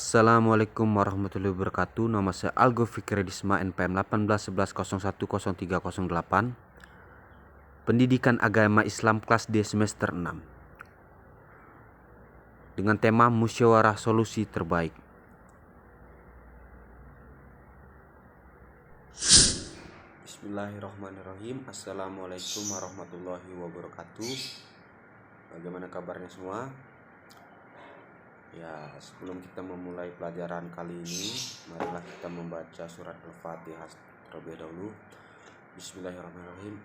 Assalamualaikum warahmatullahi wabarakatuh. Nama saya Algo Fikredisma, NPM 1811011308, Pendidikan Agama Islam kelas D semester 6, dengan tema Musyawarah Solusi Terbaik. Bismillahirrahmanirrahim. Assalamualaikum warahmatullahi wabarakatuh. Bagaimana kabarnya semua? Ya, sebelum kita memulai pelajaran kali ini, marilah kita membaca surat Al-Fatihah terlebih dahulu. Bismillahirrahmanirrahim.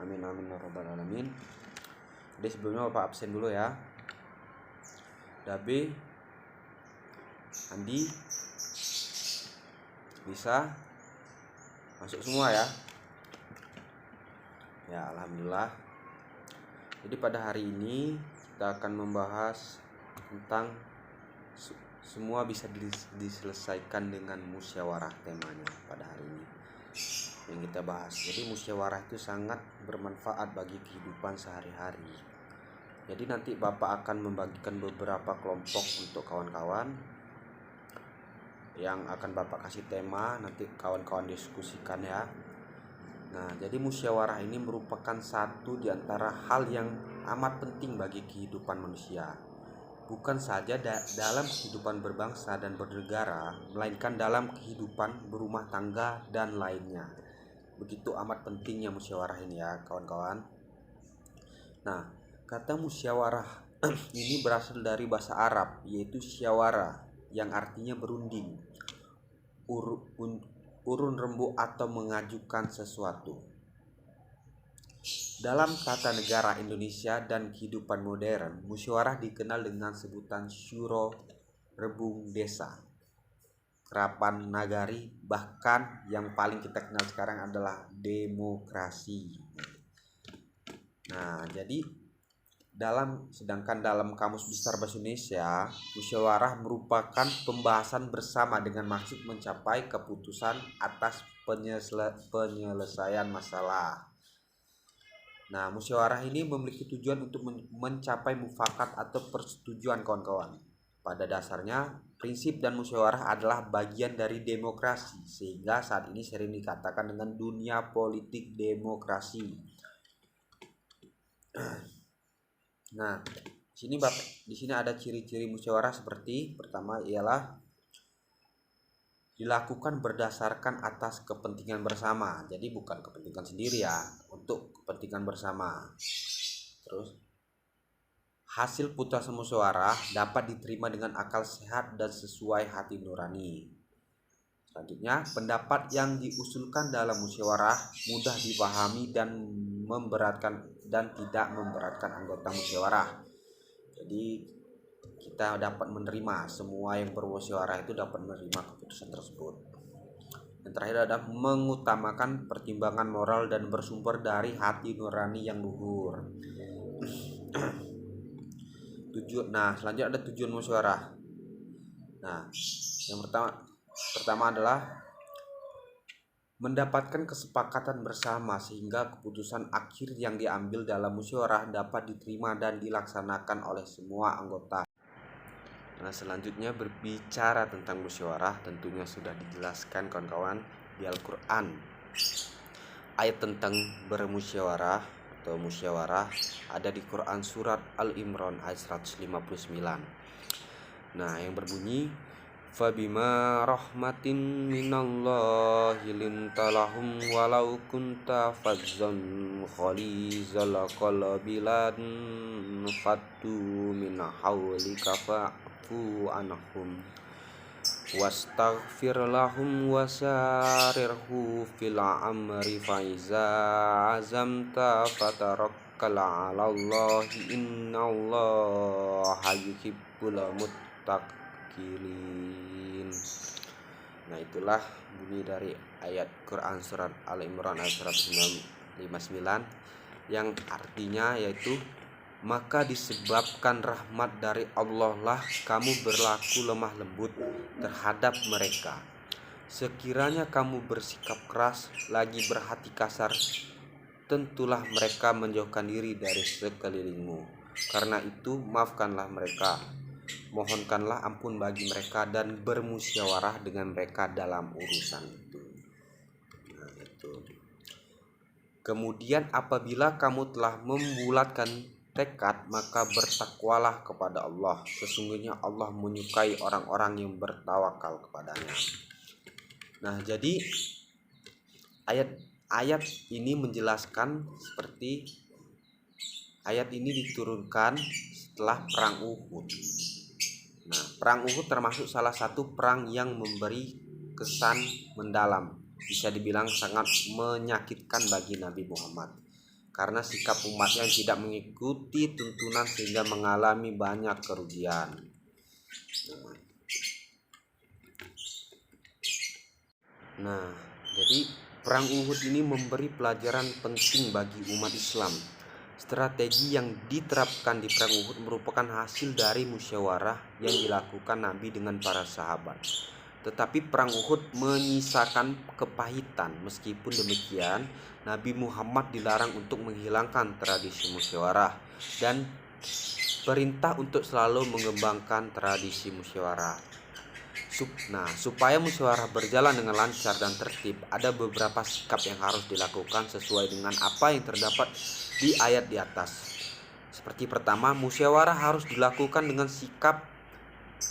Amin amin ya rabbal alamin. Jadi sebelumnya Bapak absen dulu ya. Dabe, Andi, bisa masuk semua ya. Ya, alhamdulillah. Jadi pada hari ini kita akan membahas tentang semua bisa diselesaikan dengan musyawarah, temanya pada hari ini yang kita bahas. Jadi musyawarah itu sangat bermanfaat bagi kehidupan sehari-hari. Jadi nanti Bapak akan membagikan beberapa kelompok untuk kawan-kawan yang akan Bapak kasih tema, nanti kawan-kawan diskusikan ya. Nah, jadi musyawarah ini merupakan satu di antara hal yang amat penting bagi kehidupan manusia. Bukan saja dalam kehidupan berbangsa dan bernegara, melainkan dalam kehidupan berumah tangga dan lainnya. Begitu amat pentingnya musyawarah ini ya, kawan-kawan. Nah, kata musyawarah ini berasal dari bahasa Arab, yaitu syawara, yang artinya berunding, urun rembuk atau mengajukan sesuatu. Dalam tata negara Indonesia dan kehidupan modern, musyawarah dikenal dengan sebutan syuro, rebung desa, kerapan nagari, bahkan yang paling kita kenal sekarang adalah demokrasi. Nah, jadi sedangkan dalam Kamus Besar Bahasa Indonesia, musyawarah merupakan pembahasan bersama dengan maksud mencapai keputusan atas penyelesaian masalah. Nah, musyawarah ini memiliki tujuan untuk mencapai mufakat atau persetujuan, kawan-kawan. Pada dasarnya, prinsip dan musyawarah adalah bagian dari demokrasi, sehingga saat ini sering dikatakan dengan dunia politik demokrasi. Nah, di sini ada ciri-ciri musyawarah seperti pertama ialah dilakukan berdasarkan atas kepentingan bersama. Jadi bukan kepentingan sendiri ya, untuk kepentingan bersama. Terus hasil putusan musyawarah dapat diterima dengan akal sehat dan sesuai hati nurani. Selanjutnya, pendapat yang diusulkan dalam musyawarah mudah dipahami dan tidak memberatkan anggota musyawarah. Jadi kita dapat menerima, semua yang bermusyawarah itu dapat menerima keputusan tersebut. Yang terakhir adalah mengutamakan pertimbangan moral dan bersumber dari hati nurani yang luhur. Nah, selanjutnya ada tujuan musyawarah. Nah, yang pertama adalah mendapatkan kesepakatan bersama sehingga keputusan akhir yang diambil dalam musyawarah dapat diterima dan dilaksanakan oleh semua anggota. Nah, selanjutnya berbicara tentang musyawarah, tentunya sudah dijelaskan kawan-kawan di Al-Quran. Ayat tentang bermusyawarah atau musyawarah ada di Quran surat Al-Imran ayat 159. Nah, yang berbunyi fabima rahmatin minallahi lintalahum walau kunta fazzan khalizal qalbi lan fattu min hawlika fa'fu anhum wastaghfir lahum wasarirhu fil amri faiza azamta fatarakkal 'alallahi innallaha yuhibbul muttaqin. Nah, itulah bunyi dari ayat Quran surat Al-Imran ayat 159 yang artinya yaitu maka disebabkan rahmat dari Allah lah kamu berlaku lemah lembut terhadap mereka. Sekiranya kamu bersikap keras lagi berhati kasar, tentulah mereka menjauhkan diri dari sekelilingmu. Karena itu maafkanlah mereka, mohonkanlah ampun bagi mereka, dan bermusyawarah dengan mereka dalam urusan itu. Nah, itu. Kemudian apabila kamu telah membulatkan tekad, maka bertakwalah kepada Allah. Sesungguhnya Allah menyukai orang-orang yang bertawakal kepadanya. Nah, jadi ayat ini menjelaskan seperti ayat ini diturunkan setelah perang Uhud. Nah, perang Uhud termasuk salah satu perang yang memberi kesan mendalam, bisa dibilang sangat menyakitkan bagi Nabi Muhammad, karena sikap umatnya yang tidak mengikuti tuntunan sehingga mengalami banyak kerugian. Nah, jadi perang Uhud ini memberi pelajaran penting bagi umat Islam. Strategi yang diterapkan di perang Uhud merupakan hasil dari musyawarah yang dilakukan Nabi dengan para sahabat. Tetapi perang Uhud menyisakan kepahitan. Meskipun demikian, Nabi Muhammad dilarang untuk menghilangkan tradisi musyawarah dan perintah untuk selalu mengembangkan tradisi musyawarah. Nah, supaya musyawarah berjalan dengan lancar dan tertib, ada beberapa sikap yang harus dilakukan sesuai dengan apa yang terdapat di ayat di atas. Seperti pertama, musyawarah harus dilakukan dengan sikap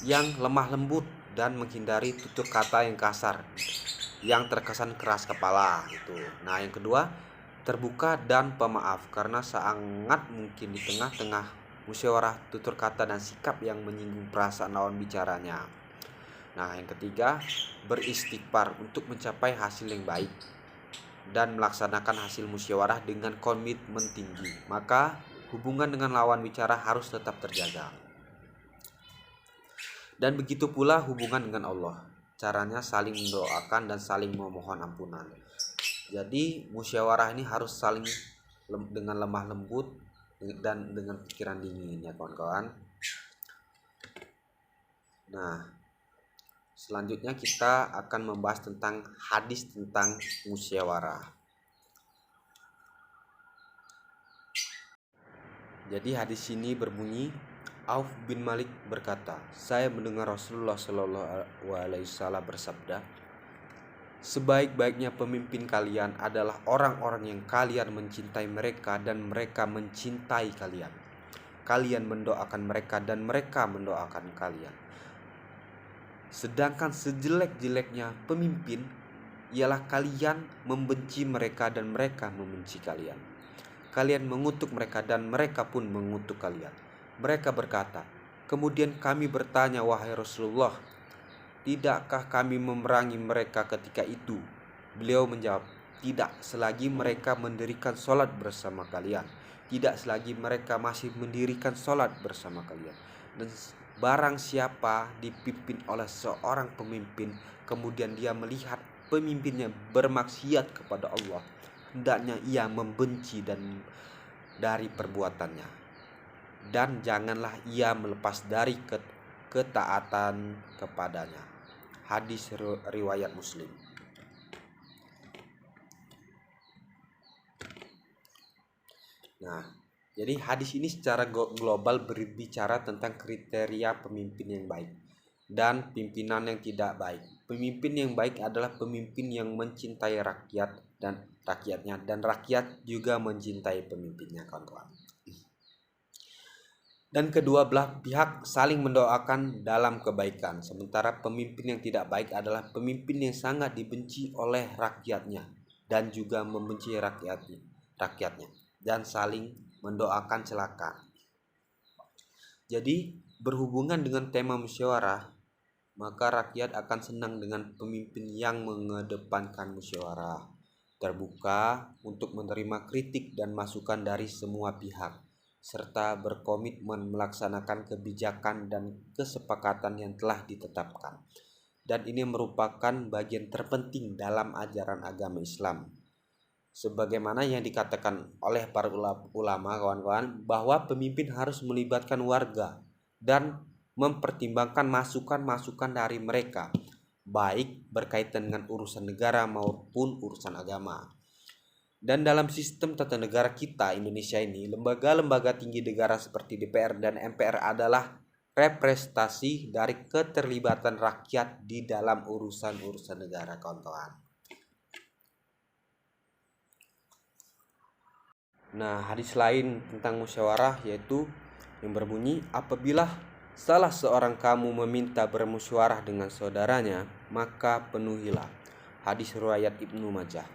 yang lemah lembut dan menghindari tutur kata yang kasar, yang terkesan keras kepala gitu. Nah, yang kedua, terbuka dan pemaaf, karena sangat mungkin di tengah-tengah musyawarah tutur kata dan sikap yang menyinggung perasaan lawan bicaranya. Nah, yang ketiga, beristighfar untuk mencapai hasil yang baik dan melaksanakan hasil musyawarah dengan komitmen tinggi. Maka hubungan dengan lawan bicara harus tetap terjaga. Dan begitu pula hubungan dengan Allah. Caranya saling mendoakan dan saling memohon ampunan. Jadi musyawarah ini harus saling dengan lemah lembut dan dengan pikiran dingin ya kawan-kawan. Nah, selanjutnya kita akan membahas tentang hadis tentang musyawarah. Jadi hadis ini berbunyi, Auf bin Malik berkata, saya mendengar Rasulullah Shallallahu Alaihi Wasallam bersabda, sebaik-baiknya pemimpin kalian adalah orang-orang yang kalian mencintai mereka dan mereka mencintai kalian. Kalian mendoakan mereka dan mereka mendoakan kalian. Sedangkan sejelek-jeleknya pemimpin ialah kalian membenci mereka dan mereka membenci kalian. Kalian mengutuk mereka dan mereka pun mengutuk kalian. Mereka berkata, kemudian kami bertanya, wahai Rasulullah, tidakkah kami memerangi mereka ketika itu? Beliau menjawab, tidak, selagi mereka mendirikan sholat bersama kalian. Tidak selagi mereka masih mendirikan sholat bersama kalian. Dan barang siapa dipimpin oleh seorang pemimpin, kemudian dia melihat pemimpinnya bermaksiat kepada Allah, hendaknya ia membenci dan dari perbuatannya, dan janganlah ia melepas dari ketaatan kepadanya. Hadis riwayat Muslim. Nah, jadi hadis ini secara global berbicara tentang kriteria pemimpin yang baik dan pimpinan yang tidak baik. Pemimpin yang baik adalah pemimpin yang mencintai rakyat dan rakyatnya, dan rakyat juga mencintai pemimpinnya, kawan-kawan. Dan kedua belah pihak saling mendoakan dalam kebaikan. Sementara pemimpin yang tidak baik adalah pemimpin yang sangat dibenci oleh rakyatnya dan juga membenci rakyatnya dan saling mendoakan celaka. Jadi berhubungan dengan tema musyawarah, maka rakyat akan senang dengan pemimpin yang mengedepankan musyawarah, terbuka untuk menerima kritik dan masukan dari semua pihak, serta berkomitmen melaksanakan kebijakan dan kesepakatan yang telah ditetapkan. Dan ini merupakan bagian terpenting dalam ajaran agama Islam. Sebagaimana yang dikatakan oleh para ulama, kawan-kawan, bahwa pemimpin harus melibatkan warga dan mempertimbangkan masukan-masukan dari mereka, baik berkaitan dengan urusan negara maupun urusan agama. Dan dalam sistem tata negara kita Indonesia ini, lembaga-lembaga tinggi negara seperti DPR dan MPR adalah representasi dari keterlibatan rakyat di dalam urusan-urusan negara, kawan-kawan. Nah, hadis lain tentang musyawarah yaitu yang berbunyi, apabila salah seorang kamu meminta bermusyawarah dengan saudaranya, maka penuhilah. Hadis riwayat Ibnu Majah.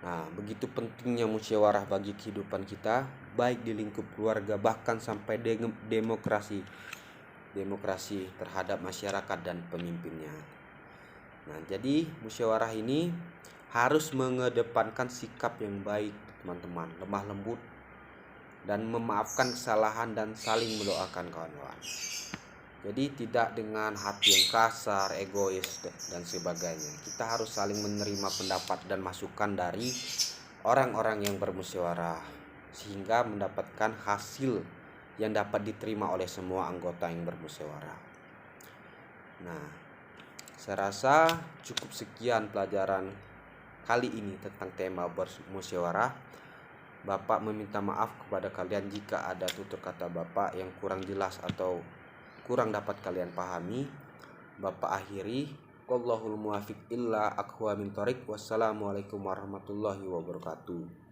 Nah, begitu pentingnya musyawarah bagi kehidupan kita, baik di lingkup keluarga bahkan sampai demokrasi terhadap masyarakat dan pemimpinnya. Nah, jadi musyawarah ini harus mengedepankan sikap yang baik, teman-teman, lemah lembut dan memaafkan kesalahan dan saling mendoakan, kawan-kawan. Jadi tidak dengan hati yang kasar, egois dan sebagainya. Kita harus saling menerima pendapat dan masukan dari orang-orang yang bermusyawarah sehingga mendapatkan hasil yang dapat diterima oleh semua anggota yang bermusyawarah. Nah, saya rasa cukup sekian pelajaran kali ini tentang tema bermusyawarah. Bapak meminta maaf kepada kalian jika ada tutur kata Bapak yang kurang jelas atau kurang dapat kalian pahami. Bapak akhiri, wallahul muwaffiq illa aqwa min thoriq. Wassalamualaikum warahmatullahi wabarakatuh.